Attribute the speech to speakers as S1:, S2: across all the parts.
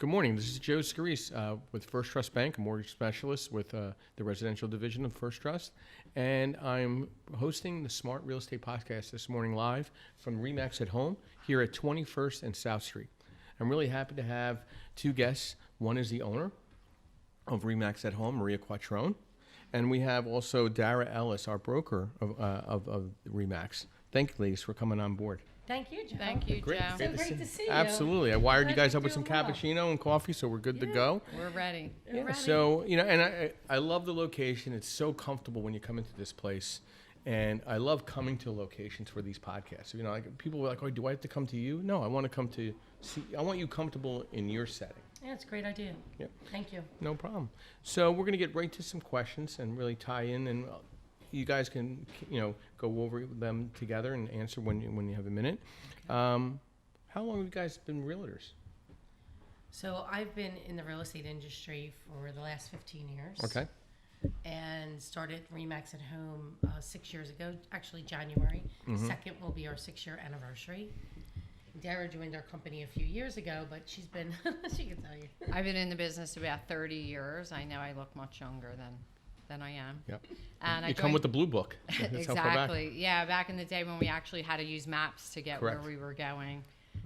S1: Good morning. This is Joe Scarice with First Trust Bank, a mortgage specialist with the residential division of First Trust. And I'm hosting the Smart Real Estate Podcast this morning live from RE/MAX at Home here at 21st and South Street. I'm really happy to have two guests. One is the owner of RE/MAX at Home, Maria Quattrone. And we have also Dara Ellis, our broker of RE/MAX. Thank you, ladies, for coming on board.
S2: Thank you, Joe.
S3: Thank you,
S1: Great.
S3: Joe.
S2: So great to see you.
S1: Absolutely. I wired you
S2: Glad
S1: guys
S2: you're
S1: up with some
S2: doing well.
S1: cappuccino and coffee, so we're good to go.
S3: We're ready.
S2: We're ready.
S1: So, and I love the location. It's so comfortable when you come into this place. And I love coming to locations for these podcasts. Like people were like, oh, do I have to come to you? No, I want to come to see. I want you comfortable in your setting.
S2: Yeah, it's a great idea.
S1: Yep.
S2: Thank you.
S1: No problem. So we're going to get right to some questions and really tie in. And you guys can, go over them together and answer when you have a minute. How long have you guys been realtors?
S2: So I've been in the real estate industry for the last 15 years.
S1: Okay.
S2: And started RE/MAX at Home 6 years ago, actually January.
S1: Mm-hmm.
S2: 2nd will be our 6-year anniversary. Dara joined our company a few years ago, but she's been, she can tell you.
S3: I've been in the business about 30 years. I know I look much younger than I am.
S1: Yep.
S3: And
S1: You come with the blue book. That's how far back.
S3: Exactly. Yeah, back in the day when we actually had to use maps to get
S1: Correct.
S3: where we were going.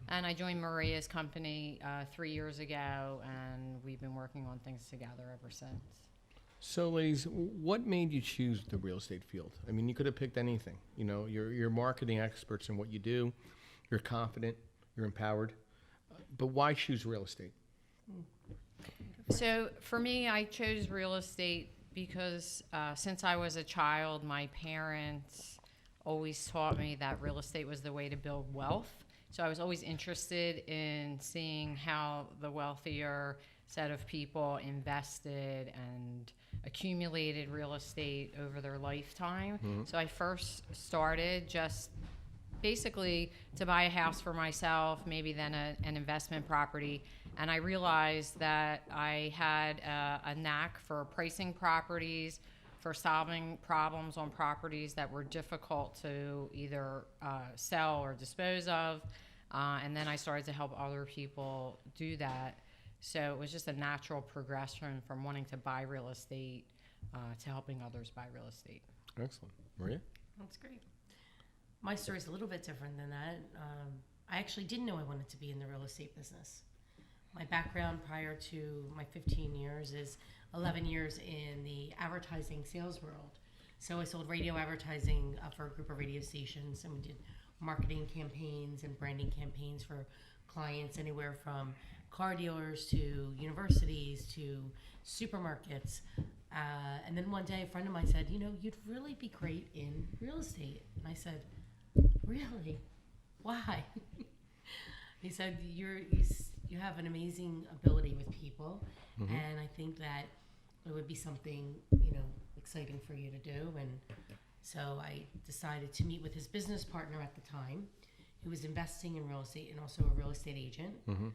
S3: And I joined Maria's company 3 years ago, and we've been working on things together ever since.
S1: So, ladies, what made you choose the real estate field? I mean, you could have picked anything. You're marketing experts in what you do. You're confident. You're empowered. But why choose real estate?
S3: So for me, I chose real estate because since I was a child, my parents always taught me that real estate was the way to build wealth. So I was always interested in seeing how the wealthier set of people invested and accumulated real estate over their lifetime. Mm-hmm. So I first started just basically to buy a house for myself, maybe then an investment property. And I realized that I had a knack for pricing properties, for solving problems on properties that were difficult to either sell or dispose of. And then I started to help other people do that. So it was just a natural progression from wanting to buy real estate to helping others buy real estate.
S1: Excellent. Maria?
S2: That's great. My story is a little bit different than that. I actually didn't know I wanted to be in the real estate business. My background prior to my 15 years is 11 years in the advertising sales world. So I sold radio advertising for a group of radio stations, and we did marketing campaigns and branding campaigns for clients anywhere from car dealers to universities to supermarkets. And then one day a friend of mine said, you'd really be great in real estate. And I said, really? Why? He said, you have an amazing ability with people, mm-hmm. and I think that it would be something, exciting for you to do. And so I decided to meet with his business partner at the time, who was investing in real estate and also a real estate agent. Mm-hmm.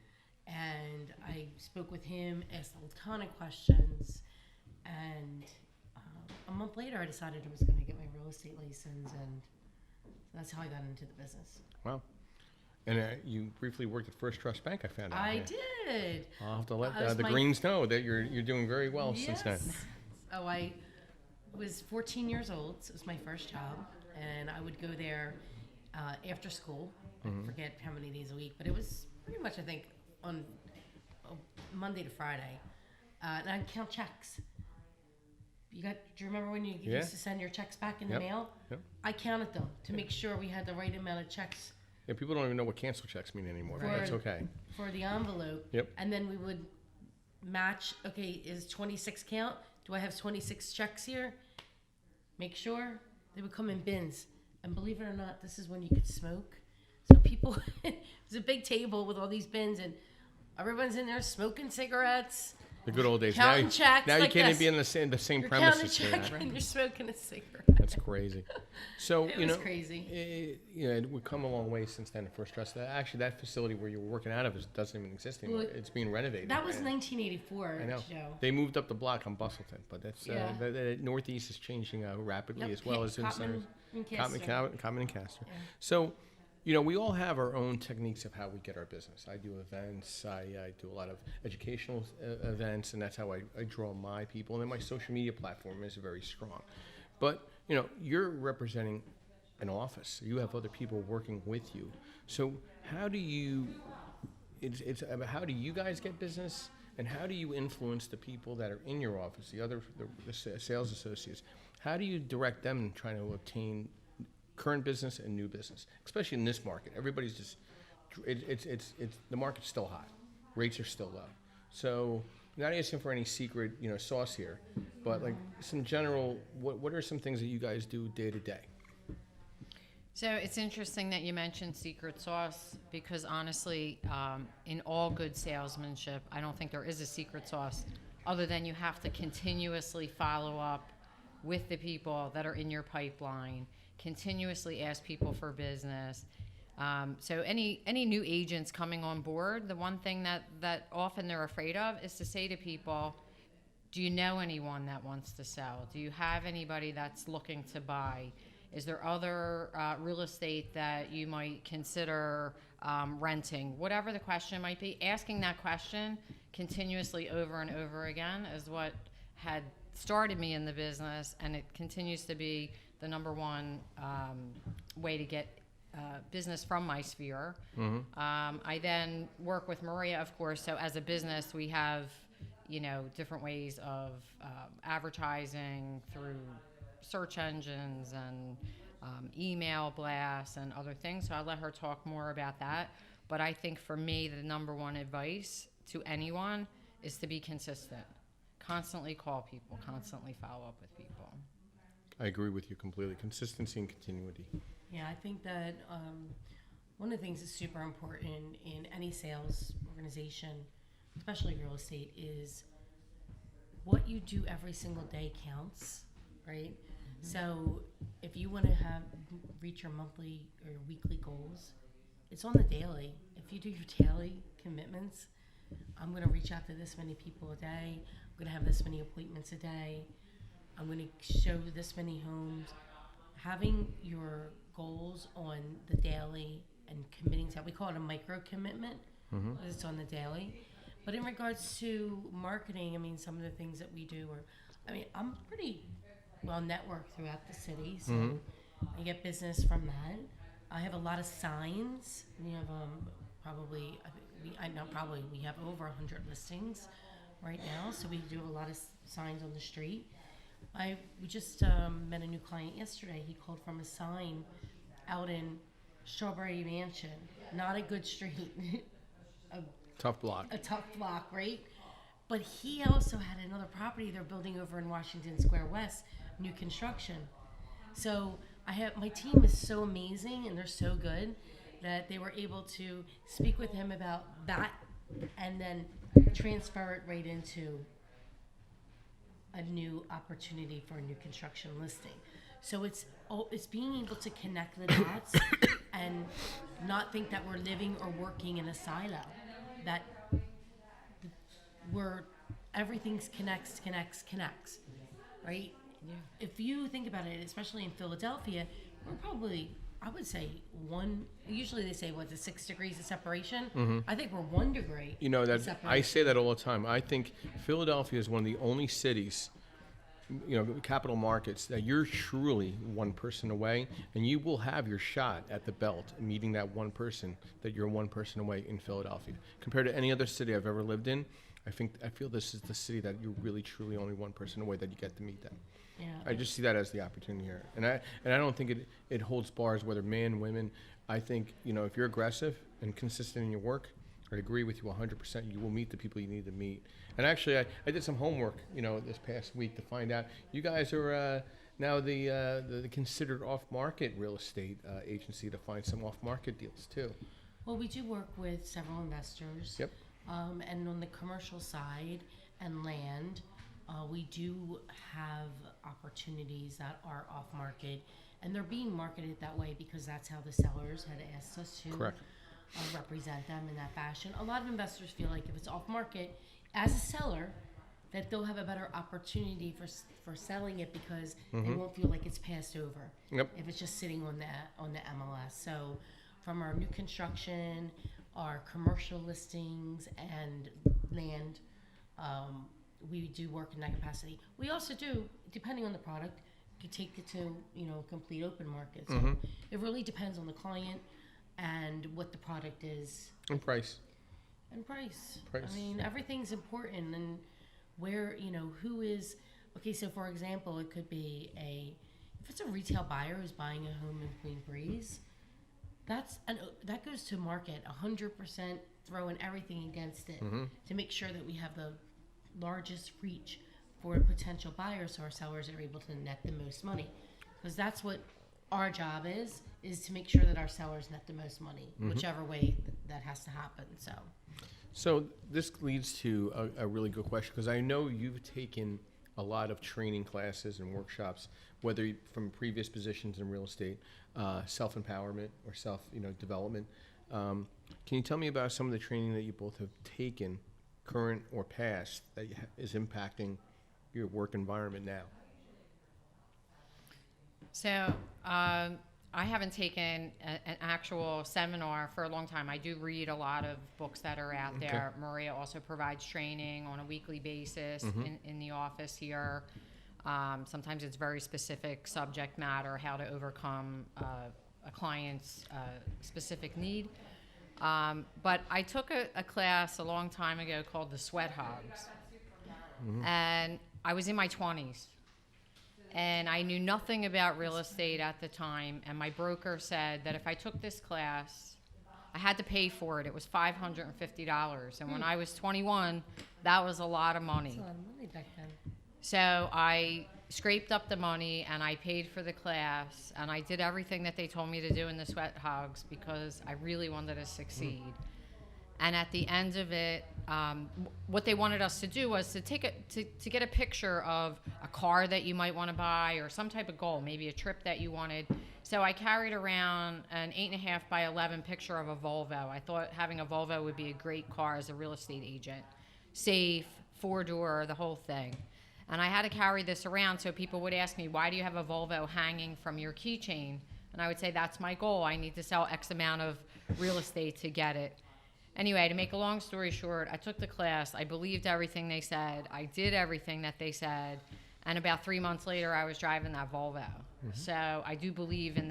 S2: And I spoke with him, asked a ton of questions, and a month later I decided I was going to get my real estate license, and that's how I got into the business.
S1: Wow. And you briefly worked at First Trust Bank, I found out.
S2: I did.
S1: I'll have to let the Greens know that you're doing very well
S2: yes.
S1: since then.
S2: Oh, I was 14 years old, so it was my first job, and I would go there after school. Mm-hmm. I forget how many days a week, but it was pretty much, I think, on Monday to Friday. And I'd count checks. Do you remember when you used to send your checks back in the mail?
S1: Yep.
S2: I counted them to make sure we had the right amount of checks.
S1: Yeah, people don't even know what cancel checks mean anymore. Right. That's okay.
S2: For the envelope.
S1: Yep.
S2: And then we would match, okay, is 26 count? Do I have 26 checks here? Make sure. They would come in bins. And believe it or not, this is when you could smoke. So people, it was a big table with all these bins, and everyone's in there smoking cigarettes.
S1: The good old days.
S2: Counting checks.
S1: Now you
S2: like
S1: can't
S2: this.
S1: even be in the same
S2: You're
S1: premises.
S2: Counting checks and you're smoking a cigarette.
S1: That's crazy. So
S2: it was crazy.
S1: We've come a long way since then. At First Trust, actually, that facility where you were working out of doesn't even exist anymore. Well, it's being renovated.
S2: That was 1984.
S1: I know.
S2: Joe.
S1: They moved up the block on Bustleton, but that's the Northeast is changing rapidly, as well as in
S2: Cottman and Castor.
S1: Cottman and Castor. Yeah. So, We all have our own techniques of how we get our business. I do events, I do a lot of educational events, and that's how I draw my people. And then my social media platform is very strong. But, you're representing an office. You have other people working with you. So how do you, it's about how do you guys get business, and how do you influence the people that are in your office, the sales associates? How do you direct them trying to obtain current business and new business, especially in this market? Everybody's just, it's the market's still hot, rates are still low. So, not asking for any secret, sauce here, but like some general, what are some things that you guys do day to day?
S3: So it's interesting that you mentioned secret sauce, because honestly, in all good salesmanship, I don't think there is a secret sauce other than you have to continuously follow up with the people that are in your pipeline, continuously ask people for business. So any new agents coming on board, the one thing that often they're afraid of is to say to people, do you know anyone that wants to sell? Do you have anybody that's looking to buy? Is there other real estate that you might consider renting? Whatever the question might be, asking that question continuously over and over again is what had started me in the business, and it continues to be the number one way to get business from my sphere.
S1: Mm-hmm.
S3: I then work with Maria, of course. So as a business, we have, different ways of advertising through search engines and email blasts and other things. So I'll let her talk more about that. But I think for me, the number one advice to anyone is to be consistent. Constantly call people, constantly follow up with people.
S1: I agree with you completely. Consistency and continuity.
S2: Yeah, I think that one of the things that's super important in any sales organization, especially real estate, is what you do every single day counts, right? Mm-hmm. So if you want to reach your monthly or your weekly goals, it's on the daily. If you do your daily commitments, I'm going to reach out to this many people a day. I'm going to have this many appointments a day. I'm going to show this many homes. Having your goals on the daily and committing to that, we call it a micro commitment. Mm-hmm. It's on the daily. But in regards to marketing, some of the things that we do I'm pretty well networked throughout the city, so mm-hmm. I get business from that. I have a lot of signs. We have we have over 100 listings right now, so we do a lot of signs on the street. We just met a new client yesterday. He called from a sign out in Strawberry Mansion. Not a good street.
S1: Tough block. A
S2: tough block, right? But he also had another property they're building over in Washington Square West, new construction. So my team is so amazing and they're so good that they were able to speak with him about that and then transfer it right into a new opportunity for a new construction listing. So it's being able to connect the dots and not think that we're living or working in a silo, that everything's connects, right? Yeah. If you think about it, especially in Philadelphia, we're probably, I would say usually they say, the 6 degrees of separation? Mm-hmm. I think we're 1 degree.
S1: I say that all the time. I think Philadelphia is one of the only cities, capital markets, that you're truly one person away, and you will have your shot at the belt, meeting that one person, that you're one person away in Philadelphia. Compared to any other city I've ever lived in, I feel this is the city that you're really truly only one person away that you get to meet them. Yeah. I just see that as the opportunity here, and I don't think it holds bars whether man, women. I think if you're aggressive and consistent in your work, I agree with you 100%. You will meet the people you need to meet. And actually, I did some homework this past week to find out you guys are now the considered off-market real estate agency to find some off-market deals too.
S2: Well, we do work with several investors.
S1: Yep.
S2: And on the commercial side and land, we do have opportunities that are off market, and they're being marketed that way because that's how the sellers had asked us to represent them in that fashion. A lot of investors feel like if it's off market, as a seller, that they'll have a better opportunity for selling it because mm-hmm. they won't feel like it's passed over.
S1: Yep.
S2: If it's just sitting on the MLS. So from our new construction, our commercial listings, and land. We do work in that capacity. We also do, depending on the product, you take it to, complete open market. So it really depends on the client and what the product is.
S1: And price.
S2: And price.
S1: Price.
S2: I mean, everything's important. And where, who is, okay, so for example, it could be if it's a retail buyer who's buying a home in Queen Breeze, that goes to market 100%, throwing everything against it to make sure that we have the largest reach for potential buyers, so our sellers are able to net the most money, because that's what our job is to make sure that our sellers net the most money, whichever way that has to happen. So
S1: this leads to a really good question, because I know you've taken a lot of training classes and workshops, whether from previous positions in real estate, self-empowerment or self-development. Can you tell me about some of the training that you both have taken, current or past, that is impacting your work environment now?
S3: So I haven't taken an actual seminar for a long time. I do read a lot of books that are out there. Maria also provides training on a weekly basis in the office here. Sometimes it's very specific subject matter, how to overcome a client's specific need. But I took a class a long time ago called the Sweat Hogs. And I was in my 20s. And I knew nothing about real estate at the time. And my broker said that if I took this class, I had to pay for it. It was $550. And when I was 21, that was a lot of money.
S2: that's a lot of money back then.
S3: So I scraped up the money and I paid for the class. And I did everything that they told me to do in the Sweat Hogs because I really wanted to succeed. And at the end of it, what they wanted us to do was to to get a picture of a car that you might want to buy or some type of goal, maybe a trip that you wanted. So I carried around an 8.5 by 11 picture of a Volvo. I thought having a Volvo would be a great car as a real estate agent. Safe, 4-door, the whole thing. And I had to carry this around, so people would ask me, why do you have a Volvo hanging from your keychain? And I would say, that's my goal. I need to sell X amount of real estate to get it. Anyway, to make a long story short, I took the class. I believed everything they said. I did everything that they said. And about 3 months later, I was driving that Volvo. So I do believe in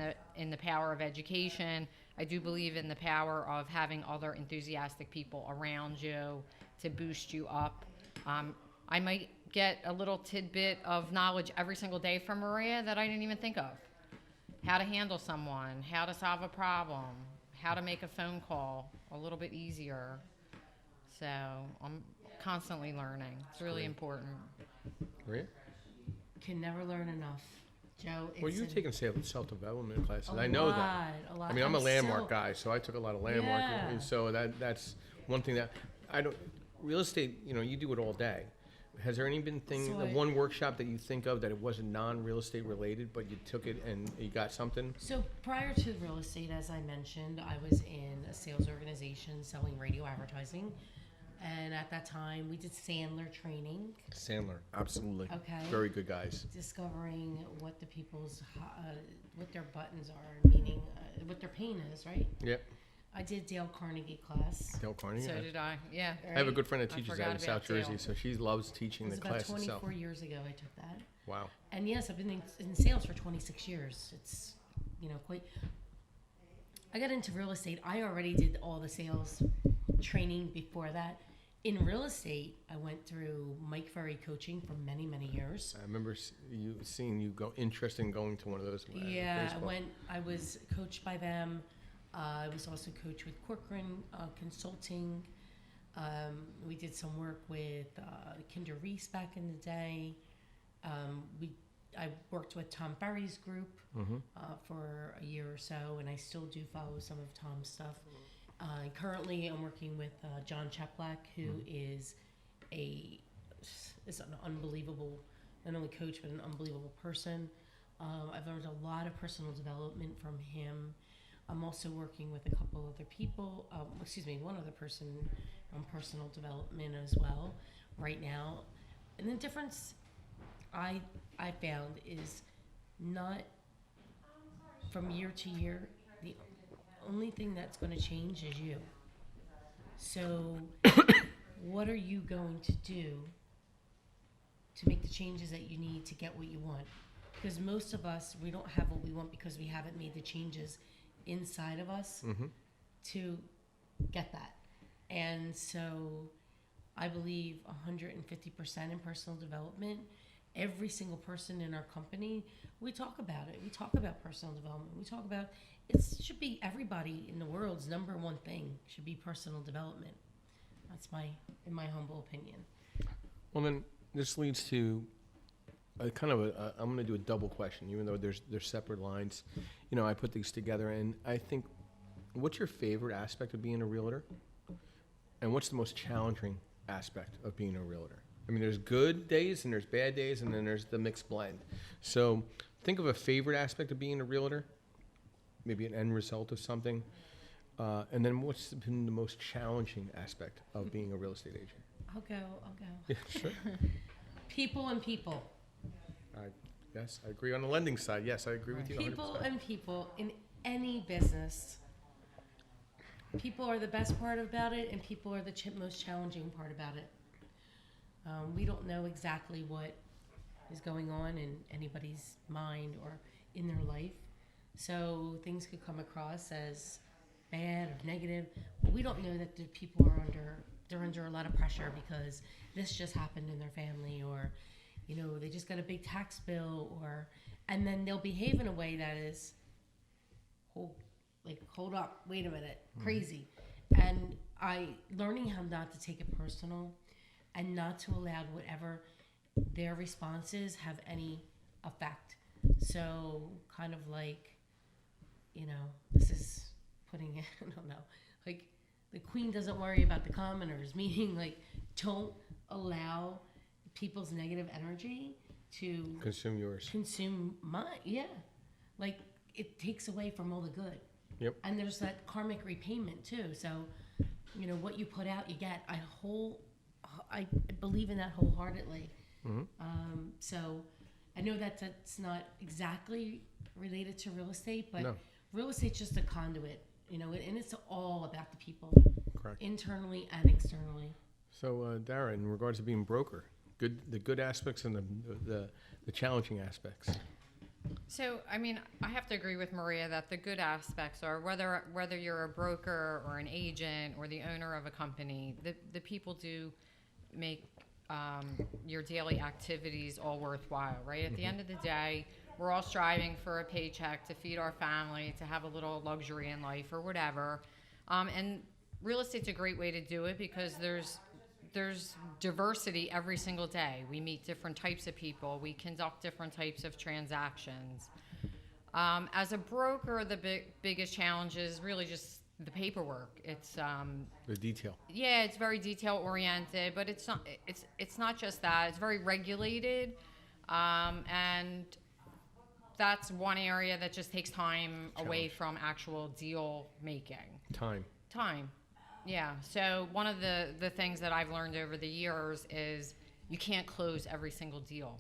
S3: the power of education. I do believe in the power of having other enthusiastic people around you to boost you up. I might get a little tidbit of knowledge every single day from Maria that I didn't even think of. How to handle someone, how to solve a problem, how to make a phone call a little bit easier. So I'm constantly learning. It's really important.
S1: Right?
S2: Can never learn enough. Joe,
S1: Well, you've taken self-development classes. I know that.
S2: A lot.
S1: I mean, I'm a landmark guy, so I took a lot of landmark.
S2: Yeah.
S1: And so that's one thing that I don't. Real estate, you do it all day. Has there any been one workshop that you think of that it wasn't non-real estate related, but you took it and you got something?
S2: So prior to real estate, as I mentioned, I was in a sales organization selling radio advertising. And at that time, we did Sandler training.
S1: Sandler, absolutely.
S2: Okay.
S1: Very good guys.
S2: Discovering what the people's, what their buttons are, meaning what their pain is, right?
S1: Yep.
S2: I did Dale Carnegie class.
S1: Dale Carnegie.
S3: So did I, yeah.
S1: I have a good friend that
S3: I
S1: teaches
S3: forgot
S1: that in
S3: about
S1: South Jersey,
S3: Dale.
S1: so she loves teaching the class
S2: It was about
S1: itself.
S2: 24 years ago I took that.
S1: Wow.
S2: And yes, I've been in sales for 26 years. It's, quite. I got into real estate. I already did all the sales training before that. In real estate, I went through Mike Ferry coaching for many, many years.
S1: I remember seeing you interested in going to one of those.
S2: Yeah,
S1: Facebook.
S2: I was coached by them. I was also coached with Quattrone Consulting. We did some work with Kinder Reese back in the day. I worked with Tom Ferry's group for a year or so, and I still do follow some of Tom's stuff. Currently, I'm working with John Cheplack, who is an unbelievable, not only coach, but an unbelievable person. I've learned a lot of personal development from him. I'm also working with a couple other people, one other person on personal development as well right now. And the difference I found is not from year to year. The only thing that's going to change is you. So, what are you going to do to make the changes that you need to get what you want? Because most of us, we don't have what we want because we haven't made the changes inside of us to get that. And so I believe 150% in personal development. Every single person in our company, we talk about it. We talk about personal development. We talk about it should be everybody in the world's number one thing should be personal development. That's in my humble opinion.
S1: Well, then this leads to I'm going to do a double question, even though there's separate lines. You know, I put these together, and I think, what's your favorite aspect of being a realtor? And what's the most challenging aspect of being a realtor? I mean, there's good days and there's bad days, and then there's the mixed blend. So think of a favorite aspect of being a realtor, maybe an end result of something. And then what's been the most challenging aspect of being a real estate agent?
S2: I'll go.
S1: Yeah, sure.
S2: People and people.
S1: Yes, I agree on the lending side. Yes, I agree with you 100%.
S2: People and people in any business. People are the best part about it, and people are the most challenging part about it. We don't know exactly what is going on in anybody's mind or in their life. So things could come across as bad or negative, but we don't know that the people are under a lot of pressure because this just happened in their family, or you know, they just got a big tax bill, and then they'll behave in a way that is, hold up, wait a minute, crazy. And learning how not to take it personal and not to allow whatever their responses have any effect. So kind of like, you know, this is putting it, I don't know, like the queen doesn't worry about the commoners, meaning like don't allow people's negative energy to
S1: Consume yours.
S2: consume mine. Yeah, like it takes away from all the good.
S1: Yep.
S2: And there's that karmic repayment too. So, you know, what you put out, you get. I believe in that wholeheartedly. So I know that's not exactly related to real estate, but
S1: No.
S2: real estate's just a conduit, you know, and it's all about the people,
S1: Correct.
S2: internally and externally.
S1: So, Dara, in regards to being broker, the good aspects and the challenging aspects.
S3: So, I mean, I have to agree with Maria that the good aspects are whether you're a broker or an agent or the owner of a company, the people do make your daily activities all worthwhile, right? At the end of the day, we're all striving for a paycheck to feed our family, to have a little luxury in life or whatever. And real estate's a great way to do it because there's diversity every single day. We meet different types of people. We conduct different types of transactions. As a broker, the biggest challenge is really just the paperwork. It's
S1: The detail.
S3: yeah, it's very detail oriented, but it's not just that. It's very regulated, and that's one area that just takes time away from actual deal making.
S1: Time.
S3: Yeah, so one of the things that I've learned over the years is you can't close every single deal,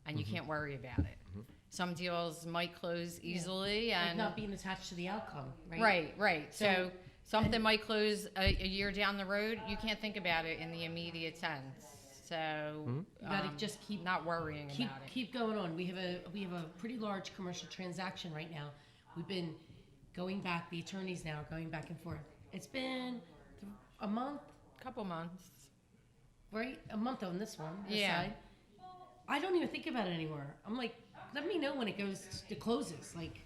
S3: and you can't worry about it. Some deals might close easily,
S2: Like
S3: and
S2: not being attached to the outcome, right?
S3: right. So
S2: So-
S3: something might close a year down the road. You can't think about it in the immediate sense. So
S2: You gotta just keep
S3: not worrying
S2: keep
S3: about it.
S2: keep going on. We have a pretty large commercial transaction right now. We've been going back. The attorneys now are going back and forth. It's been a month,
S3: Couple months.
S2: right? A month on this one. This
S3: Yeah.
S2: side. I don't even think about it anymore. I'm like, let me know when it goes to closes. Like,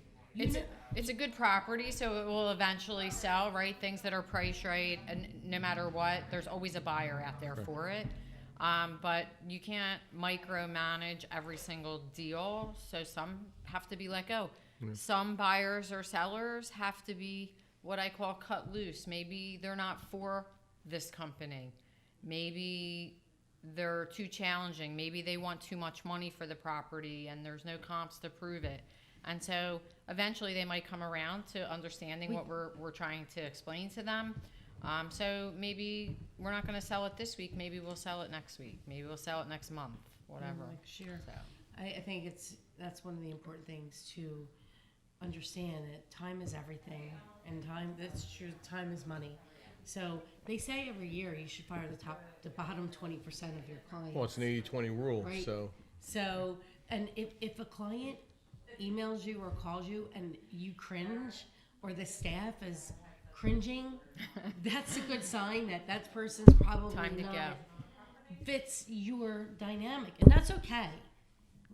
S3: It's a good property, so it will eventually sell, right? Things that are priced right, and no matter what, there's always a buyer out there for it. But you can't micromanage every single deal, so some have to be let go. Some buyers or sellers have to be what I call cut loose. Maybe they're not for this company. Maybe they're too challenging. Maybe they want too much money for the property and there's no comps to prove it. And so eventually they might come around to understanding what we're trying to explain to them. So maybe we're not going to sell it this week. Maybe we'll sell it next week. Maybe we'll sell it next month, whatever.
S2: like, sure.
S3: So.
S2: I think that's one of the important things to understand that time is everything, and that's true, time is money. So they say every year you should fire the bottom 20% of your clients.
S1: Well, it's an 80-20 rule,
S2: Right. So, and if a client emails you or calls you and you cringe, or the staff is cringing, that's a good sign that that person's probably
S3: Time to
S2: not
S3: go.
S2: fits your dynamic, and that's okay,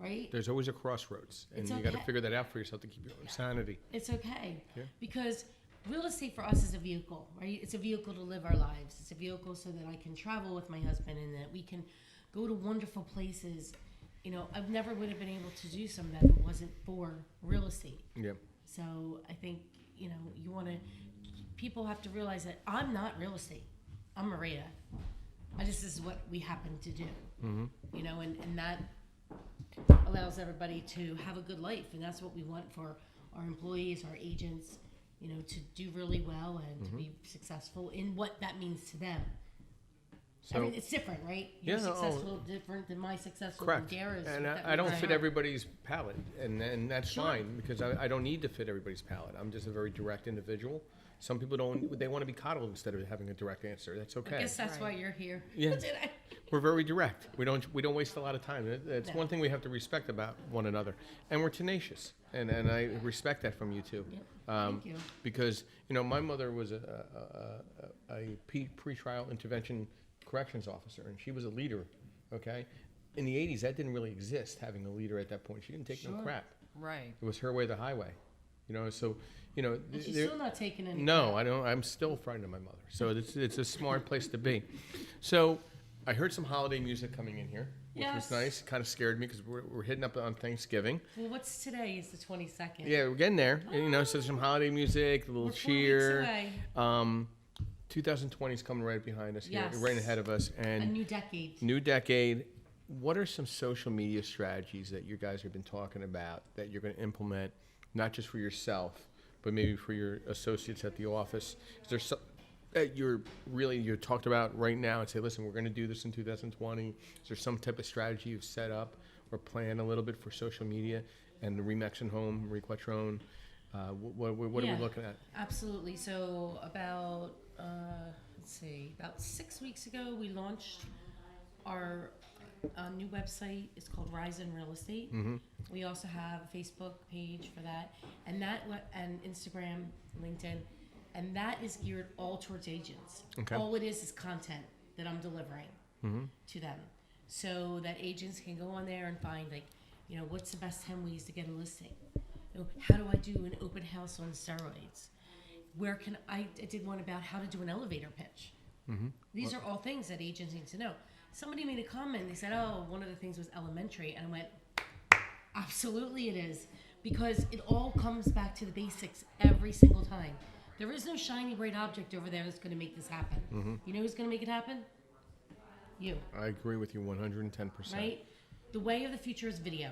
S2: right?
S1: There's always a crossroads, and
S2: It's
S1: you got to
S2: okay.
S1: figure that out for yourself to keep your own sanity.
S2: It's okay,
S1: Yeah.
S2: because real estate for us is a vehicle, right? It's a vehicle to live our lives. It's a vehicle so that I can travel with my husband and that we can go to wonderful places. You know, I've never would have been able to do some of that if it wasn't for real estate.
S1: Yeah.
S2: So I think, you know, people have to realize that I'm not real estate. I'm Maria. This is what we happen to do.
S1: Mm-hmm.
S2: You know, and that allows everybody to have a good life. And that's what we want for our employees, our agents, you know, to do really well and to be successful in what that means to them.
S1: So,
S2: I mean, it's different, right? You're
S1: Yeah, no,
S2: successful different than my successful
S1: correct.
S2: than Daras.
S1: And
S2: That
S1: I don't
S2: means
S1: fit
S2: have-
S1: everybody's palate, and that's
S2: Sure.
S1: fine, because I don't need to fit everybody's palate. I'm just a very direct individual. Some people don't, they want to be coddled instead of having a direct answer. That's
S2: I
S1: okay.
S2: guess that's
S3: Right.
S2: why you're here
S1: Yeah.
S2: today.
S1: We're very direct. We don't waste a lot of time. It's
S2: No.
S1: one thing we have to respect about one another, and we're tenacious, and I respect that from you too.
S2: Yep. Thank you.
S1: Because you know my mother was a pre-trial intervention corrections officer, and she was a leader. Okay, in the '80s that didn't really exist. Having a leader at that point, she didn't take no
S2: Sure.
S1: crap.
S3: Right.
S1: It was her way, or the highway. You know, so you know.
S2: And she's
S1: there-
S2: still not taking any.
S1: no, I don't. I'm still frightened of my mother. So it's a smart place to be. So I heard some holiday music coming in here, which was
S2: Yes.
S1: nice. Kind of scared me because we're hitting up on Thanksgiving.
S2: Well, what's today? Is the 22nd.
S1: Yeah, we're getting there. You know, so some holiday music, a little
S2: We're 4 weeks
S1: cheer.
S2: away.
S1: 2020 is coming right behind us here,
S2: Yes.
S1: right ahead of us,
S2: A
S1: and
S2: new decade.
S1: new decade. What are some social media strategies that you guys have been talking about that you're going to implement, not just for yourself, but maybe for your associates at the office? Is there some that you're talked about right now and say, listen, we're going to do this in 2020? Is there some type of strategy you've set up or planned a little bit for social media and the Remax and Home, Quattrone? What are
S2: Yeah.
S1: we looking at?
S2: Absolutely. So about about 6 weeks ago, we launched our new website. It's called Rise in Real Estate.
S1: Mm-hmm.
S2: We also have a Facebook page for that, and and Instagram, LinkedIn, and that is geared all towards agents.
S1: Okay.
S2: All it is content that I'm delivering
S1: Mm-hmm.
S2: to them, so that agents can go on there and find, like, you know, what's the best 10 ways to get a listing? You know, how do I do an open house on steroids? I did one about how to do an elevator pitch.
S1: Mm-hmm.
S2: These are all things that agents need to know. Somebody made a comment. They said, "Oh, one of the things was elementary," and I went, "Absolutely, it is, because it all comes back to the basics every single time. There is no shiny bright object over there that's going to make this happen.
S1: Mm-hmm.
S2: You know who's going to make it happen? You,
S1: I agree with you 110%.
S2: right? The way of the future is video.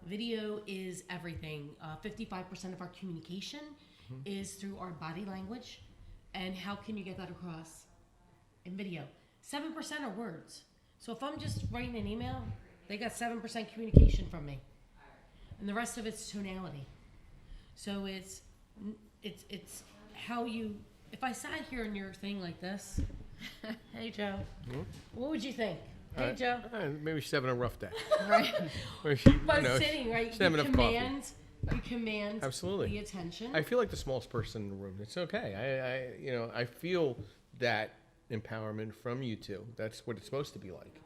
S2: Video is everything. 55% of our communication is through our body language, and how can you get that across in video? 7% are words. So if I'm just writing an email, they got 7% communication from me, and the rest of it's tonality. So it's how you. If I sat here in your thing like this, hey Joe, what would you think? Hey Joe.
S1: Maybe she's having a rough day.
S3: Right.
S1: Or she,
S2: But
S1: you know,
S2: sitting, right?
S1: she's having enough coffee.
S2: You command
S1: Absolutely.
S2: the attention.
S1: I feel like the smallest person in the room. It's okay. I feel that empowerment from you two. That's what it's supposed to be like.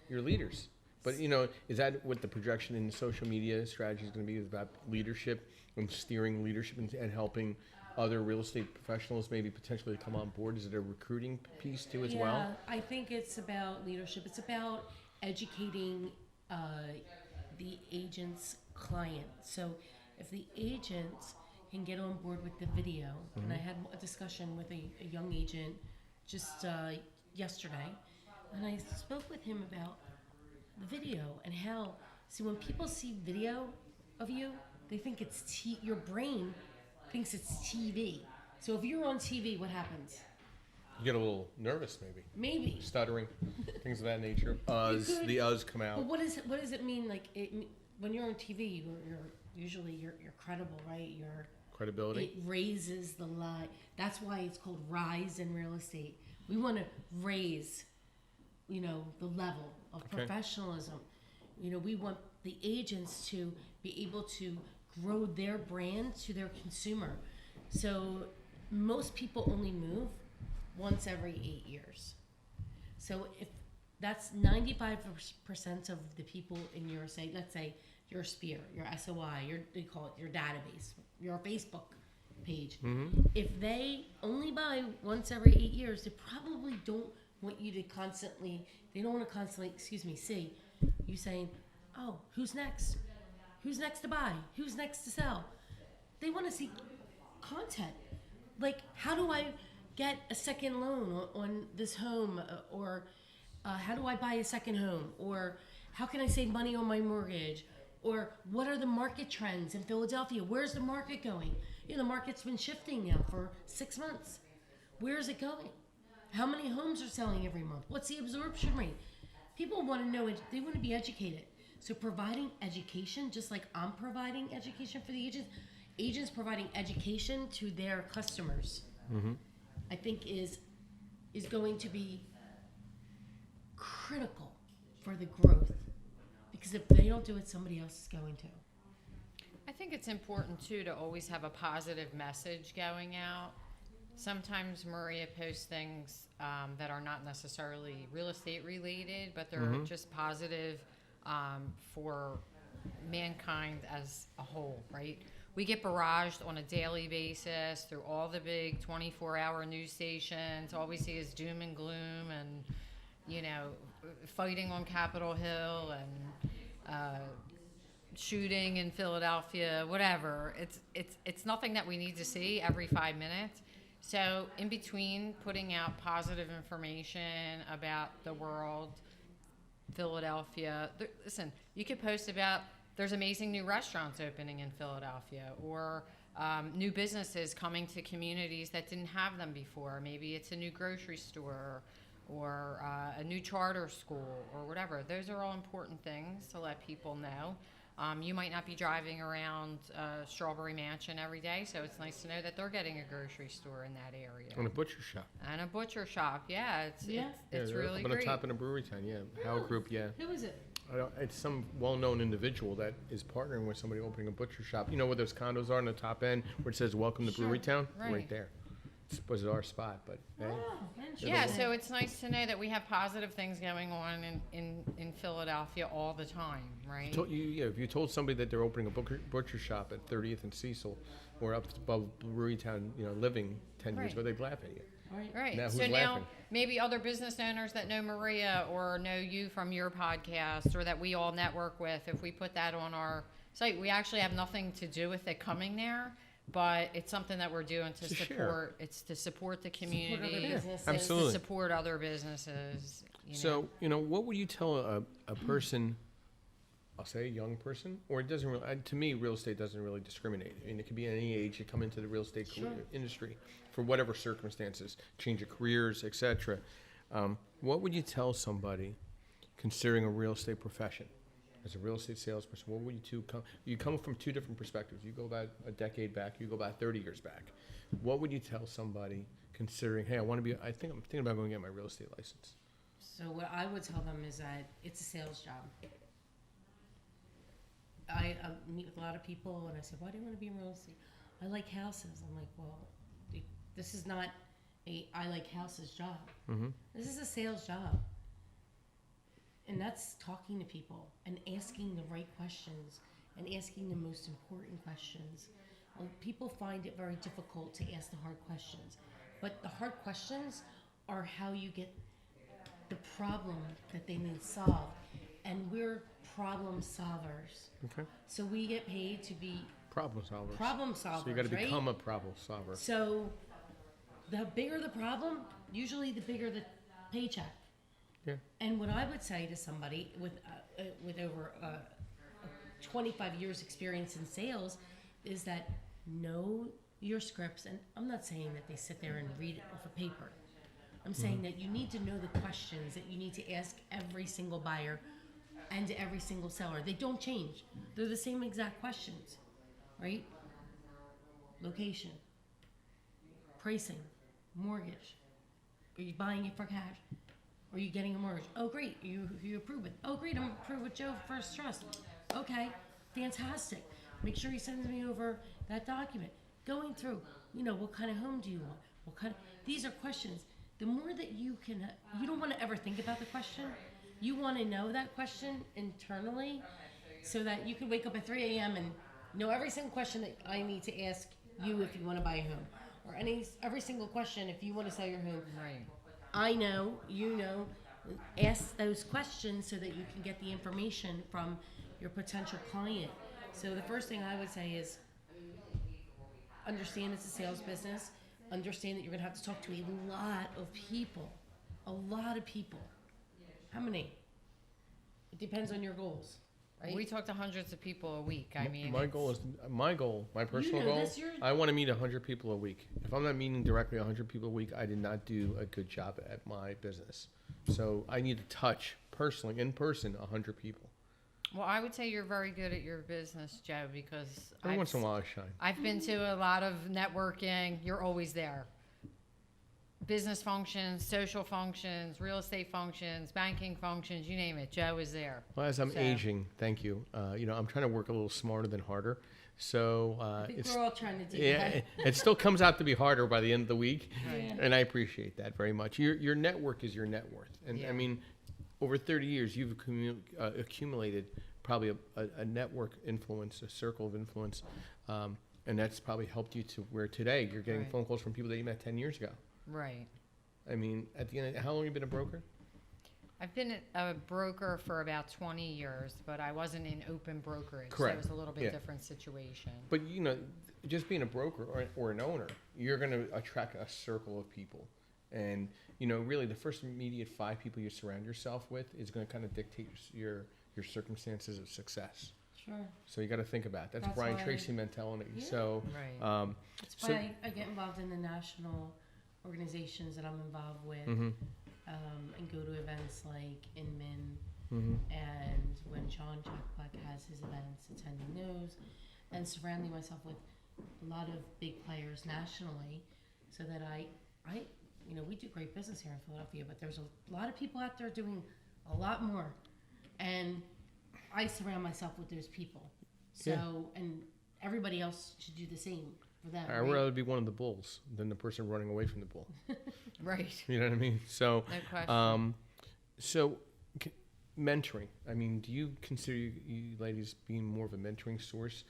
S1: You're leaders. But, you know, is that what the projection in the social media strategy is going to be, is about leadership and steering leadership and helping other real estate professionals maybe potentially come on board? Is it a recruiting piece too as well?
S2: Yeah, I think it's about leadership. It's about educating the agent's client. So if the agent can get on board with the video, and I had a discussion with a young agent just yesterday, and I spoke with him about the video and how, see, when people see video of you, they think it's your brain thinks it's TV. So if you're on TV, what happens?
S1: You get a little nervous maybe.
S2: Maybe.
S1: Stuttering, things of that nature.
S2: could.
S1: The uhs come
S2: But
S1: out.
S2: what does it mean? Like, when you're on TV, you're usually you're credible, right?
S1: Credibility.
S2: It raises the lie. That's why it's called rise in real estate. We want to raise, the level of professionalism. We want the agents to be able to grow their brand to their consumer. So most people only move once every 8 years. So if that's 95% of the people in your, let's say your Sphere, your SOI, they call it your database, your Facebook page.
S1: Mm-hmm.
S2: If they only buy once every 8 years, they probably don't want you to constantly, see you saying, oh, who's next? Who's next to buy? Who's next to sell? They want to see content. Like, how do I get a second loan on this home? Or how do I buy a second home? Or how can I save money on my mortgage? Or what are the market trends in Philadelphia? Where's the market going? The market's been shifting now for 6 months. Where is it going? How many homes are selling every month? What's the absorption rate? People want to know, they want to be educated. So providing education, just like I'm providing education for the agents providing education to their customers, I think is going to be critical for the growth. Because if they don't do it, somebody else is going to.
S3: I think it's important too to always have a positive message going out. Sometimes Maria posts things that are not necessarily real estate related, but they're just positive for mankind as a whole, right? We get barraged on a daily basis through all the big 24-hour news stations. All we see is doom and gloom and, fighting on Capitol Hill and shooting in Philadelphia, whatever. It's nothing that we need to see every 5 minutes. So in between putting out positive information about the world, Philadelphia, listen, you could post about there's amazing new restaurants opening in Philadelphia, or new businesses coming to communities that didn't have them before. Maybe it's a new grocery store or a new charter school or whatever. Those are all important things to let people know. You might not be driving around Strawberry Mansion every day, so it's nice to know that they're getting a grocery store in that area.
S1: And a butcher shop.
S3: And a butcher shop, yeah. It's
S1: They're
S3: really
S1: up on
S3: great.
S1: the top in a brewery town, Howard Group,
S2: Who is it?
S1: It's some well-known individual that is partnering with somebody opening a butcher shop. Where those condos are on the top end where it says "Welcome to Brewery Town"?
S3: Right.
S1: There. Was it our spot? But hey.
S3: Yeah, so it's nice to know that we have positive things going on in Philadelphia all the time, right?
S1: If you told somebody that they're opening a butcher shop at 30th and Cecil, or up above Brewery Town, living 10 years ago, they'd laugh at you.
S3: Right.
S1: Now,
S3: So
S1: who's
S3: now
S1: laughing?
S3: maybe other business owners that know Maria or know you from your podcast, or that we all network with, if we put that on our site, we actually have nothing to do with it coming there, but it's something that we're doing to support.
S1: Share.
S3: It's to support the
S2: Support
S3: community,
S2: other businesses.
S1: Absolutely.
S3: to support other businesses.
S1: So, what would you tell a person, I'll say a young person, or it doesn't really, to me, real estate doesn't really discriminate. I mean, it could be at any age you come into the real estate industry for whatever circumstances, change of careers, etc. What would you tell somebody considering a real estate profession? As a real estate salesperson, what would you come from two different perspectives. You go about a decade back, you go about 30 years back. What would you tell somebody considering, hey, I'm thinking about going to get my real estate license?
S2: So what I would tell them is that it's a sales job. I meet with a lot of people and I say, why do you want to be in real estate? I like houses. I'm like, well, this is not I like houses job.
S1: Mm-hmm.
S2: This is a sales job. And that's talking to people and asking the right questions and asking the most important questions. People find it very difficult to ask the hard questions. But the hard questions are how you get the problem that they need solved. And we're problem solvers.
S1: Okay.
S2: So we get paid to be
S1: Problem solvers.
S2: So
S1: you got to
S2: right?
S1: become a problem solver.
S2: So the bigger the problem, usually the bigger the paycheck.
S1: Yeah.
S2: And what I would say to somebody with over 25 years experience in sales is that know your scripts. And I'm not saying that they sit there and read it off a paper. I'm saying that you need to know the questions that you need to ask every single buyer and to every single seller. They don't change. They're the same exact questions, right? Location, pricing, mortgage. Are you buying it for cash? Are you getting a mortgage? Oh, great. You approve it. Oh, great. I'm approved with Joe First Trust. Okay, fantastic. Make sure he sends me over that document. Going through, what kind of home do you want? These are questions. The more that you don't want to ever think about the question. You want to know that question internally so that you can wake up at 3 a.m. and know every single question that I need to ask you if you want to buy a home. Or every single question if you want to sell your home.
S3: Right.
S2: I know, ask those questions so that you can get the information from your potential client. So the first thing I would say is understand it's a sales business. Understand that you're going to have to talk to a lot of people. A lot of people. How many? It depends on your goals, right?
S3: We talk to hundreds of people a week. I mean,
S1: my personal goal. I want to meet 100 people a week. If I'm not meeting directly 100 people a week, I did not do a good job at my business. So I need to touch personally, in person, 100 people.
S3: Well, I would say you're very good at your business, Joe, because
S1: Every once in a while I shine.
S3: I've been to a lot of networking. You're always there. Business functions, social functions, real estate functions, banking functions, you name it. Joe is there.
S1: Well, as I'm aging, thank you. I'm trying to work a little smarter than harder. So
S2: I think we're all trying to do
S1: yeah,
S2: that.
S1: it still comes out to be harder by the end of the week,
S2: Right.
S1: and I appreciate that very much. Your network is your net worth, and
S3: Yeah.
S1: I mean, over 30 years, you've accumulated probably a network influence, a circle of influence, and that's probably helped you to where today you're getting
S3: Right.
S1: phone calls from people that you met 10 years ago.
S3: Right.
S1: I mean, at the end, how long have you been a broker?
S3: I've been a broker for about 20 years, but I wasn't in open brokerage.
S1: Correct.
S3: So it was a little bit
S1: Yeah.
S3: different situation.
S1: But just being a broker or an owner, you're going to attract a circle of people, and really the first immediate 5 people you surround yourself with is going to kind of dictate your circumstances of success.
S2: Sure.
S1: So you got to think about that. That's
S2: That's
S1: Brian
S2: why-
S1: Tracy mentality.
S2: Yeah.
S1: So
S3: Right.
S2: That's
S1: So-
S2: why I get involved in the national organizations that I'm involved with,
S1: mhm,
S2: and go to events like Inman,
S1: mhm.
S2: and when John Jackbuck has his events, attending those, and surrounding myself with a lot of big players nationally, so that we do great business here in Philadelphia, but there's a lot of people out there doing a lot more, and I surround myself with those people. So,
S1: Yeah.
S2: and everybody else should do the same for them.
S1: I'd
S2: right?
S1: rather be one of the bulls than the person running away from the bull.
S3: Right.
S1: You know what I mean? So,
S3: No question.
S1: mentoring. I mean, do you consider you ladies being more of a mentoring source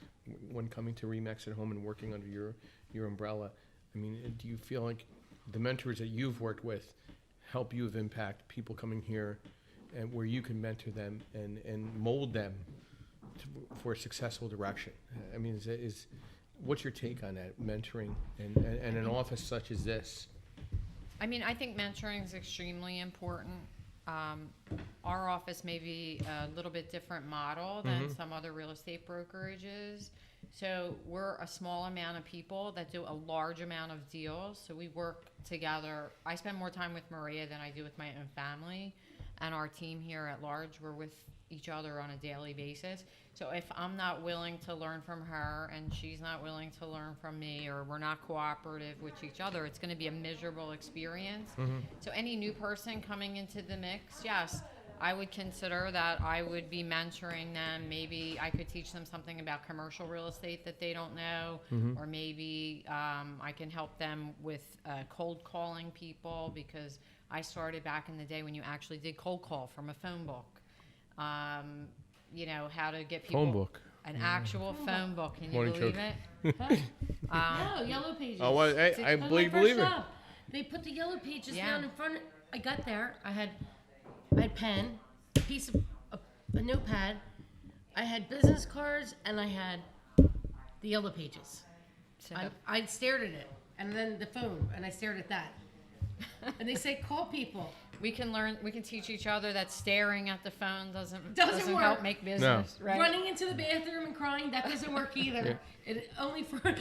S1: when coming to Remax at Home and working under your umbrella? I mean, do you feel like the mentors that you've worked with help you have impact people coming here, and where you can mentor them and mold them for a successful direction? I mean, what's your take on that, mentoring and an office such as this?
S3: I mean, I think mentoring is extremely important. Our office may be a little bit different model than some other real estate brokerages. So we're a small amount of people that do a large amount of deals. So we work together. I spend more time with Maria than I do with my own family. And our team here at large, we're with each other on a daily basis. So if I'm not willing to learn from her and she's not willing to learn from me, or we're not cooperative with each other, it's going to be a miserable experience. So any new person coming into the mix, yes, I would consider that I would be mentoring them. Maybe I could teach them something about commercial real estate that they don't know, or maybe I can help them with cold calling people, because I started back in the day when you actually did cold call from a phone book. How to get people
S1: Phone book.
S3: an actual phone book. Can you
S1: Morning
S3: believe
S1: joke.
S3: it?
S2: No, Yellow Pages.
S1: Oh, well, I
S2: That's my
S1: believe
S2: first
S1: it.
S2: job. They put the Yellow Pages
S3: Yeah.
S2: down in front. I got there. I had pen, a piece of a notepad. I had business cards, and I had the Yellow Pages.
S3: So
S2: I stared at it, and then the phone, and I stared at that. And they say call people.
S3: we can teach each other that staring at the phone doesn't
S2: Doesn't
S3: help
S2: work.
S3: make business, right?
S2: Running into the bathroom and crying, that doesn't work either. It only for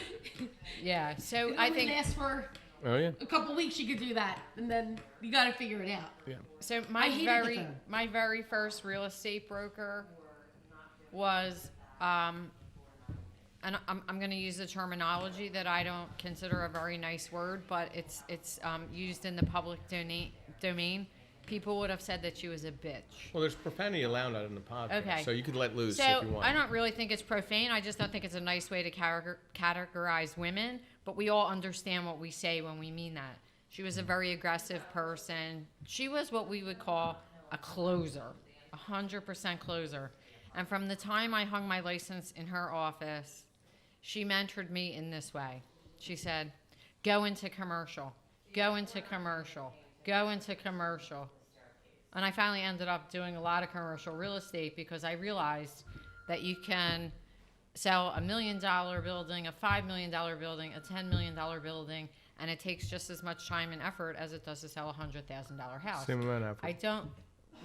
S3: Yeah. So
S2: it
S3: I
S2: only
S3: think
S2: lasts for
S1: Oh yeah.
S2: A couple weeks you could do that, and then you got to figure it out.
S1: Yeah.
S3: So
S2: I hated the phone.
S3: my very first real estate broker was, and I'm going to use the terminology that I don't consider a very nice word, but it's used in the public domain. People would have said that she was a bitch.
S1: Well, there's profanity allowed out in the podcast,
S3: Okay.
S1: so you could let loose
S3: So
S1: if you want.
S3: I don't really think it's profane. I just don't think it's a nice way to categorize women. But we all understand what we say when we mean that. She was a very aggressive person. She was what we would call a closer, 100% closer. And from the time I hung my license in her office, she mentored me in this way. She said, go into commercial, go into commercial, go into commercial. And I finally ended up doing a lot of commercial real estate because I realized that you can sell $1 million building, a $5 million building, a $10 million building, and it takes just as much time and effort as it does to sell a $100,000 house.
S1: Same amount of effort.
S3: I don't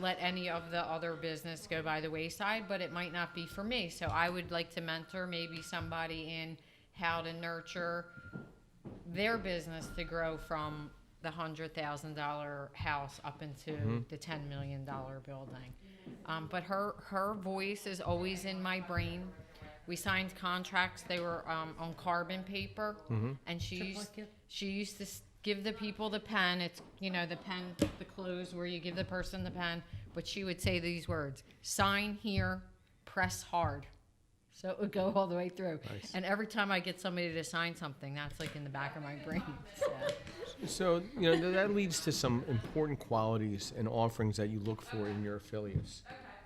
S3: let any of the other business go by the wayside, but it might not be for me. So I would like to mentor maybe somebody in how to nurture their business to grow from the $100,000 house up into the $10 million building. But her voice is always in my brain. We signed contracts. They were on carbon paper, and she used to give the people the pen. It's the pen, the close where you give the person the pen. But she would say these words: "Sign here, press hard." So it would go all the way through.
S1: Nice.
S3: And every time I get somebody to sign something, that's like in the back of my brain.
S1: So, that leads to some important qualities and offerings that you look for in your affiliates.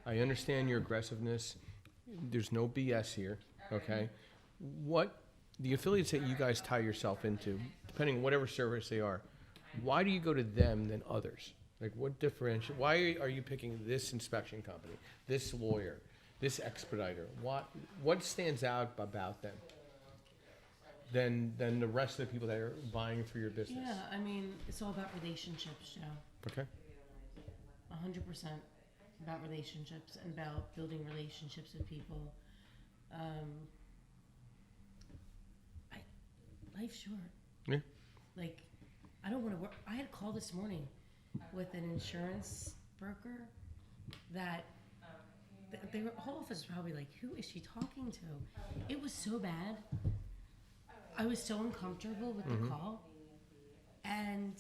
S1: I understand your aggressiveness. There's no BS here, okay? What the affiliates that you guys tie yourself into, depending on whatever service they are, why do you go to them than others? Like, what differentiate? Why are you picking this inspection company, this lawyer, this expediter? What stands out about them than the rest of the people that are vying for your business?
S2: Yeah, I mean, it's all about relationships, Joe.
S1: Okay.
S2: 100% about relationships and about building relationships with people. Life's short.
S1: Yeah.
S2: Like, I don't want to work. I had a call this morning with an insurance broker that their whole office was probably like, who is she talking to? It was so bad. I was so uncomfortable with the call. And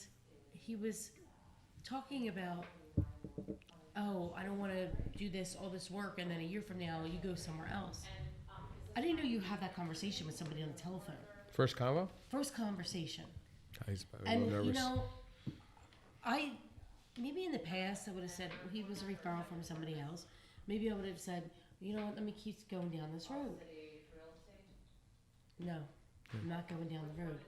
S2: he was talking about, oh, I don't want to do all this work, and then a year from now you go somewhere else. I didn't know you had that conversation with somebody on the telephone.
S1: First convo?
S2: First conversation.
S1: He's a
S2: And,
S1: little nervous.
S2: maybe in the past I would have said, well, he was a referral from somebody else. Maybe I would have said, you know what, let me keep going down this road. No, I'm not going down the road.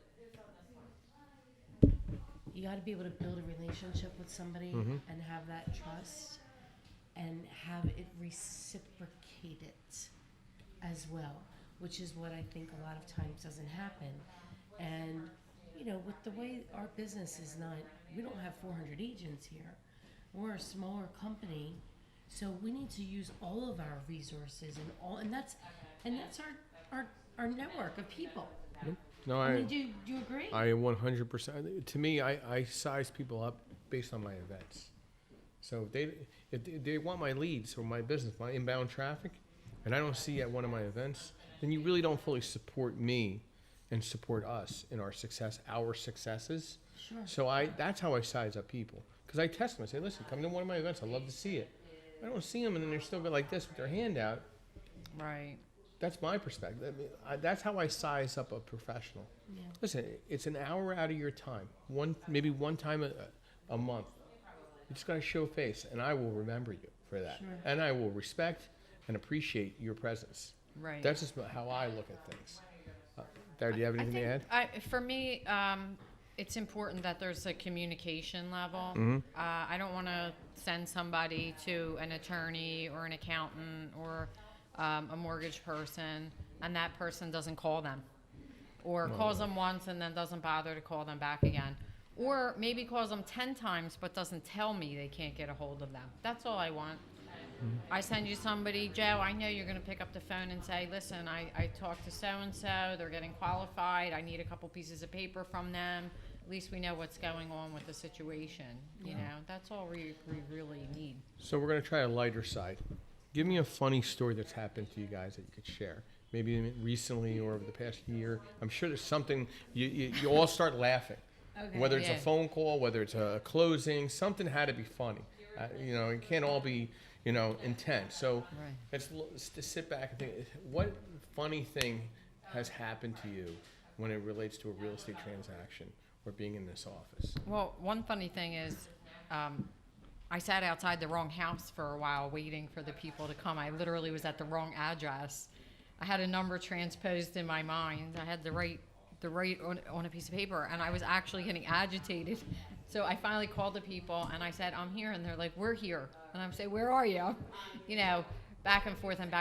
S2: You got to be able to build a relationship with somebody and have that trust and have it reciprocated as well, which is what I think a lot of times doesn't happen. And, with the way our business is not, we don't have 400 agents here. We're a smaller company, so we need to use all of our resources and that's our network of people.
S1: No,
S2: I mean, do you agree?
S1: I 100%. To me, I size people up based on my events. So if they want my leads or my business, my inbound traffic, and I don't see at one of my events, then you really don't fully support me and support us in our success, our successes.
S2: Sure.
S1: So that's how I size up people. Because I test them. I say, listen, come to one of my events. I'd love to see it. I don't see them, and then they're still like this with their hand out.
S3: Right.
S1: That's my perspective. That's how I size up a professional.
S2: Yeah.
S1: Listen, it's an hour out of your time, maybe one time a month. You just got to show face, and I will remember you for that.
S2: Sure.
S1: And I will respect and appreciate your presence.
S3: Right.
S1: That's just how I look at things. Dara, do you have anything to add?
S3: For me, it's important that there's a communication level. I don't want to send somebody to an attorney or an accountant or a mortgage person, and that person doesn't call them, or calls them once and then doesn't bother to call them back again, or maybe calls them 10 times but doesn't tell me they can't get a hold of them. That's all I want. I send you somebody, Joe, I know you're going to pick up the phone and say, listen, I talked to so-and-so, they're getting qualified, I need a couple pieces of paper from them, At least we know what's going on with the situation. You know, that's all we really need.
S1: So we're going to try a lighter side. Give me a funny story that's happened to you guys that you could share. Maybe recently or over the past year. I'm sure there's something you all start laughing.
S2: Okay.
S1: Whether it's
S3: Yeah.
S1: a phone call, whether it's a closing, something had to be funny. You know, it can't all be, you know, intense. So
S3: Right.
S1: let's just sit back and think, what funny thing has happened to you when it relates to a real estate transaction or being in this office?
S3: Well, one funny thing is, I sat outside the wrong house for a while waiting for the people to come. I literally was at the wrong address. I had a number transposed in my mind. I had the right on a piece of paper, and I was actually getting agitated. So I finally called the people, and I said, I'm here. And they're like, we're here. And I'm saying, where are you? You know, back and forth. And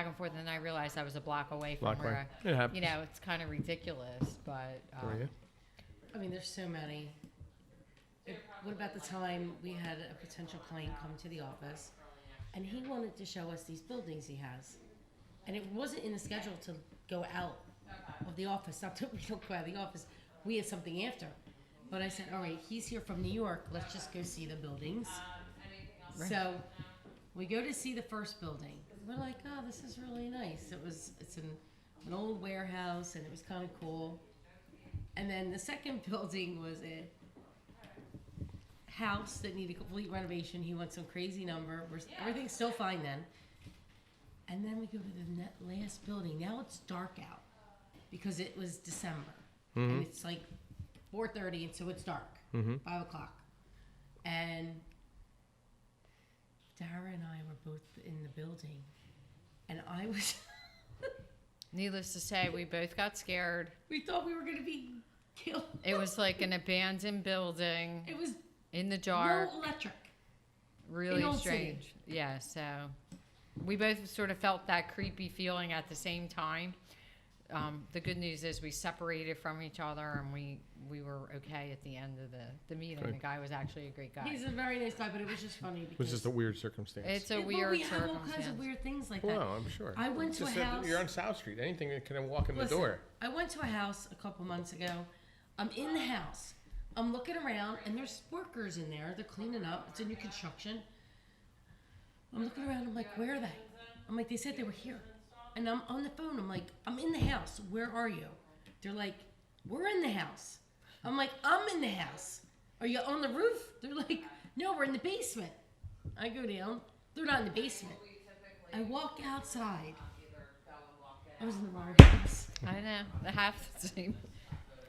S3: I realized I was a block away from
S1: Block away.
S3: where
S1: It happens.
S3: you know, it's kind of ridiculous. But
S1: Were you?
S2: I mean, there's so many. What about the time we had a potential client come to the office, and he wanted to show us these buildings he has, and it wasn't in the schedule to go out of the office. Not that we don't go out of the office. We had something after, but I said, all right, he's here from New York. Let's just go see the buildings. So we go to see the first building. We're like, oh, this is really nice. It's an old warehouse, and it was kind of cool. And then the second building was a house that needed complete renovation. He wants some crazy number. Everything's still fine then. And then we go to the last building. Now it's dark out because it was December. And it's like 4:30, and so it's dark, 5 o'clock. And Dara and I were both in the building. And I was...
S3: needless to say, we both got scared.
S2: we thought we were going to be killed.
S3: It was like an abandoned building
S2: It was
S3: in the dark.
S2: no electric.
S3: Really
S2: Old
S3: strange.
S2: City.
S3: Yeah, so we both sort of felt that creepy feeling at the same time. The good news is we separated from each other, and we were okay at the end of the meeting.
S1: Good.
S3: The guy was actually a great guy.
S2: He's a very nice guy, but it was just funny
S1: It was
S2: because
S1: just a weird circumstance.
S3: It's a
S2: Well,
S3: weird
S2: we have all
S3: circumstance.
S2: kinds of weird things like that.
S1: Well, I'm sure.
S2: I went to
S1: Just
S2: a
S1: that
S2: house-
S1: You're on South Street. Anything that can walk in the
S2: Listen,
S1: door.
S2: I went to a house a couple months ago. I'm in the house. I'm looking around, and there's workers in there. They're cleaning up. It's a new construction. I'm looking around. I'm like, where are they? I'm like, they said they were here. And I'm on the phone. I'm like, I'm in the house. Where are you? They're like, we're in the house. I'm like, I'm in the house. Are you on the roof? They're like, no, we're in the basement. I go down. They're not in the basement. I walk outside. I was in the wrong house.
S3: I know. It happens.
S1: It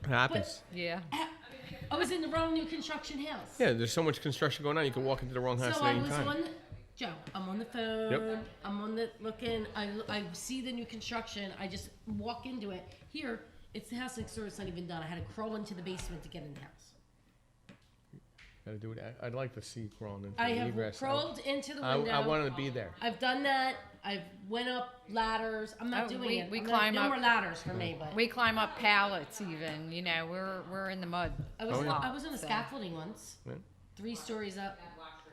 S1: happens.
S3: Yeah.
S2: I was in the wrong new construction house.
S1: Yeah, there's so much construction going on. You can walk into the wrong house
S2: So
S1: at
S2: I
S1: any
S2: was
S1: time.
S2: on the, Joe, I'm on the phone.
S1: Yep.
S2: I'm on the looking. I see the new construction. I just walk into it. Here, it's the house next door. It's not even done. I had to crawl into the basement to get in the house.
S1: Gotta do it. I'd like to see crawling into
S2: I
S1: the
S2: have
S1: egress.
S2: crawled into the
S1: I
S2: window.
S1: wanted to be there.
S2: I've done that. I've went up ladders. I'm not
S3: Oh,
S2: doing
S3: we-
S2: it.
S3: we
S2: I'm
S3: climb
S2: no
S3: up-
S2: more ladders for me. But
S3: We climb up pallets even. You know, we're in the mud.
S2: I was
S1: Oh, yeah.
S2: I was on a
S3: So-
S2: scaffolding once,
S1: Yeah.
S2: 3 stories up.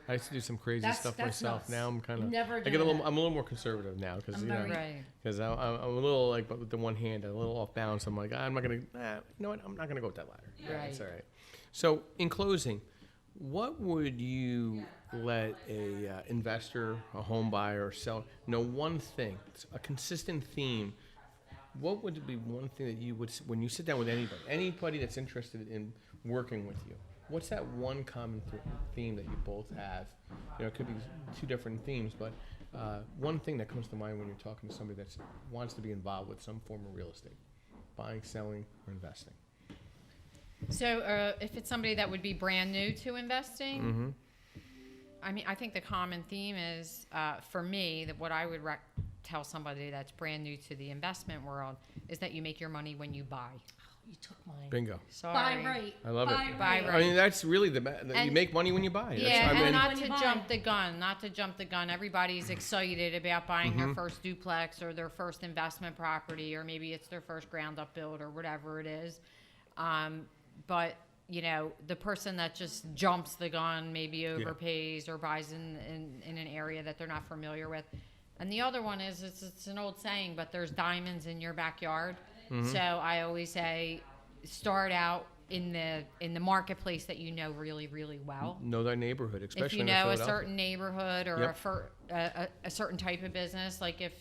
S1: I used to do some crazy
S2: That's-
S1: stuff
S2: that's
S1: myself.
S2: nuts.
S1: Now I'm kind of.
S2: Never
S1: I
S2: done
S1: get a little.
S2: that.
S1: I'm a little more conservative now because
S2: I'm
S1: you know.
S2: very-
S3: Right.
S1: Because I'm a little like, but with the one hand, a little off balance. I'm like, I'm not gonna. You know what? I'm not gonna go with that ladder.
S3: Right.
S1: It's all right. So, in closing, what would you let a investor, a home buyer, or seller know one thing, a consistent theme? What would be one thing that you would, when you sit down with anybody that's interested in working with you? What's that one common theme that you both have? You know, it could be 2 different themes, but one thing that comes to mind when you're talking to somebody that wants to be involved with some form of real estate, buying, selling, or investing.
S3: So if it's somebody that would be brand new to investing,
S1: Mm-hmm.
S3: I mean, I think the common theme is, for me, that what I would tell somebody that's brand new to the investment world is that you make your money when you buy.
S2: You took mine.
S1: Bingo.
S3: Sorry.
S2: Buy right.
S1: I love it.
S2: Buy
S3: Buy
S1: I mean, that's really you
S3: And-
S1: make money when you buy.
S3: Yeah,
S1: I mean,
S3: and not
S2: When
S3: to
S2: you buy.
S3: jump the gun, not to jump the gun. Everybody's excited about buying their first duplex or their first investment property, or maybe it's their first ground up build or whatever it is. But you know, the person that just jumps the gun maybe overpays or buys in an area that they're not familiar with. And the other one is, it's an old saying, but there's diamonds in your backyard. So I always say, start out in the marketplace that you know really, really well.
S1: Know that neighborhood, especially
S3: If you
S1: in
S3: know a
S1: Philadelphia.
S3: certain neighborhood or
S1: Yep.
S3: a certain type of business, like if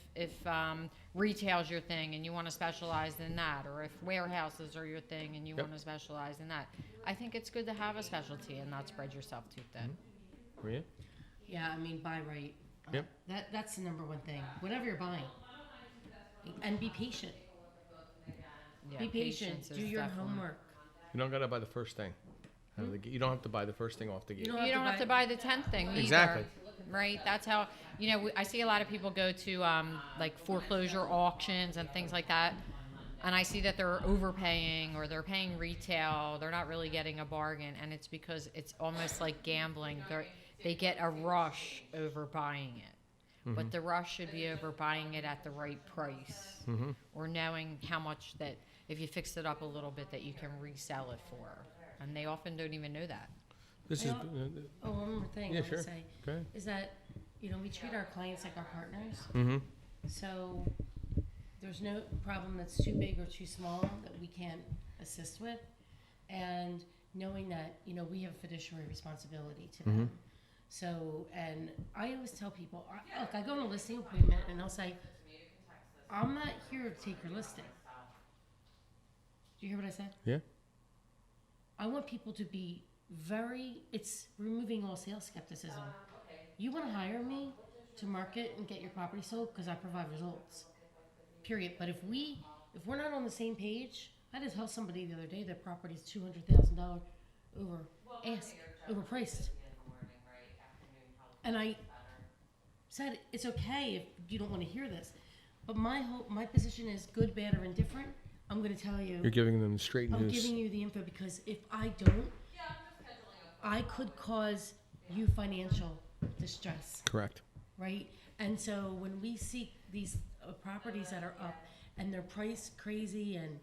S3: retail's your thing and you want to specialize in that, or if warehouses are your thing and you
S1: Yep.
S3: want to specialize in that, I think it's good to have a specialty and not spread yourself too thin.
S1: Maria?
S2: Yeah, I mean, buy right.
S1: Yep.
S2: That's the number one thing. Whatever you're buying, and be patient.
S3: Yeah,
S2: Be patient.
S3: patience is
S2: Do your
S3: definitely-
S2: homework.
S1: You don't got to buy the first thing. You don't have to buy the first thing off the gate.
S2: You
S3: You don't have to buy the 10th thing either.
S1: Exactly.
S3: Right? That's how, I see a lot of people go to like foreclosure auctions and things like that. And I see that they're overpaying or they're paying retail. They're not really getting a bargain. And it's because it's almost like gambling. They get a rush over buying it. But the rush should be over buying it at the right price. Or knowing how much that if you fix it up a little bit that you can resell it for. And they often don't even know that.
S1: This is.
S2: Oh, one more thing
S1: Yeah,
S2: I want
S1: sure.
S2: to say
S1: Go ahead.
S2: is that we treat our clients like our partners.
S1: Mm-hmm.
S2: So there's no problem that's too big or too small that we can't assist with, and knowing that we have fiduciary responsibility to them. So, and I always tell people, look, I go on a listing appointment and I'll say, I'm not here to take your listing. Do you hear what I said?
S1: Yeah.
S2: I want people to be it's removing all sales skepticism. You want to hire me to market and get your property sold because I provide results. Period. But if we're not on the same page, I just tell somebody the other day their property's $200,000 overpriced. And I said it's okay if you don't want to hear this, but my position is good, bad, or indifferent. I'm going to tell you.
S1: You're giving them straight
S2: I'm
S1: news.
S2: giving you the info because if I don't, I could cause you financial distress,
S1: Correct.
S2: right? And so when we see these properties that are up and they're priced crazy, and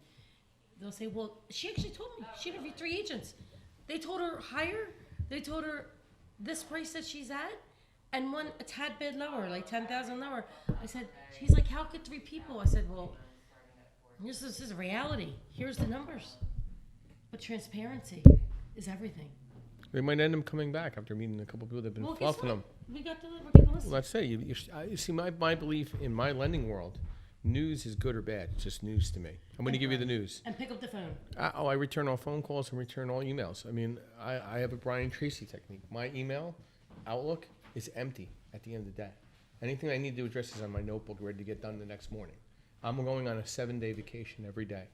S2: they'll say, well, she actually told me, she interviewed 3 agents. They told her higher, they told her this price that she's at, and one a tad bit lower, like 10,000 lower. I said, she's like, how could 3 people? I said, well, this is a reality. Here's the numbers. But transparency is everything.
S1: They might end up coming back after meeting a couple of people that have been
S2: Well, guess
S1: fluffing
S2: what?
S1: them.
S2: We're getting
S1: Well,
S2: listened.
S1: let's say you see my belief in my lending world. News is good or bad. It's just news to me. I'm going to give you the news.
S2: And pick up the phone.
S1: I return all phone calls and return all emails. I mean, I have a Brian Tracy technique. My email Outlook is empty at the end of the day. Anything I need to address is on my notebook, ready to get done the next morning. I'm going on a 7-day vacation every day,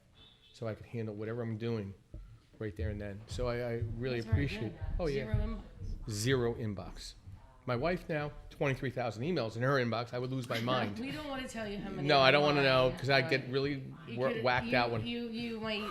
S1: so I can handle whatever I'm doing right there and then. So I really
S2: That's very
S1: appreciate.
S2: good.
S1: Oh yeah,
S2: 0 inbox.
S1: 0 inbox. My wife now 23,000 emails in her inbox. I would lose my mind.
S2: We don't want to tell you how many.
S1: No, I don't want to
S2: there
S1: know
S2: are.
S1: because I get really whacked out when
S2: You might.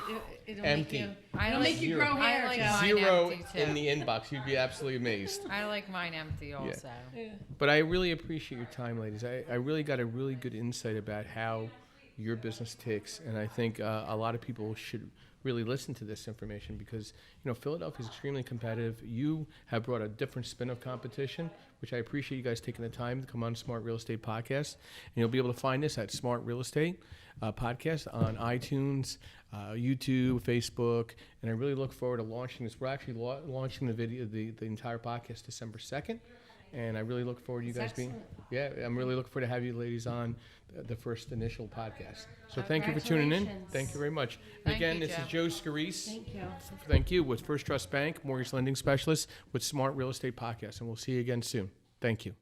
S2: It'll
S1: Empty.
S2: It'll make you grow
S1: Zero.
S2: hair,
S3: I like
S2: Joe.
S3: mine
S1: 0
S3: empty, too.
S1: in the inbox. You'd be absolutely amazed.
S3: I like mine empty also.
S2: Yeah.
S1: But I really appreciate your time, ladies. I really got a really good insight about how your business ticks, and I think a lot of people should really listen to this information because Philadelphia is extremely competitive. You have brought a different spin of competition, which I appreciate you guys taking the time to come on Smart Real Estate Podcast, and you'll be able to find this at Smart Real Estate Podcast on iTunes, YouTube, Facebook, and I really look forward to launching this. We're actually launching the entire podcast December 2nd. And I really look forward to you guys being. Yeah, I'm really looking forward to have you ladies on the first initial podcast. So thank you for tuning in.
S2: Congratulations.
S1: Thank you very much. And
S3: Thank
S1: again,
S3: you,
S1: this
S3: Joe.
S1: is Joe Scarice.
S2: Thank you.
S1: Thank you with First Trust Bank, Mortgage Lending Specialist with Smart Real Estate Podcast. And we'll see you again soon. Thank you.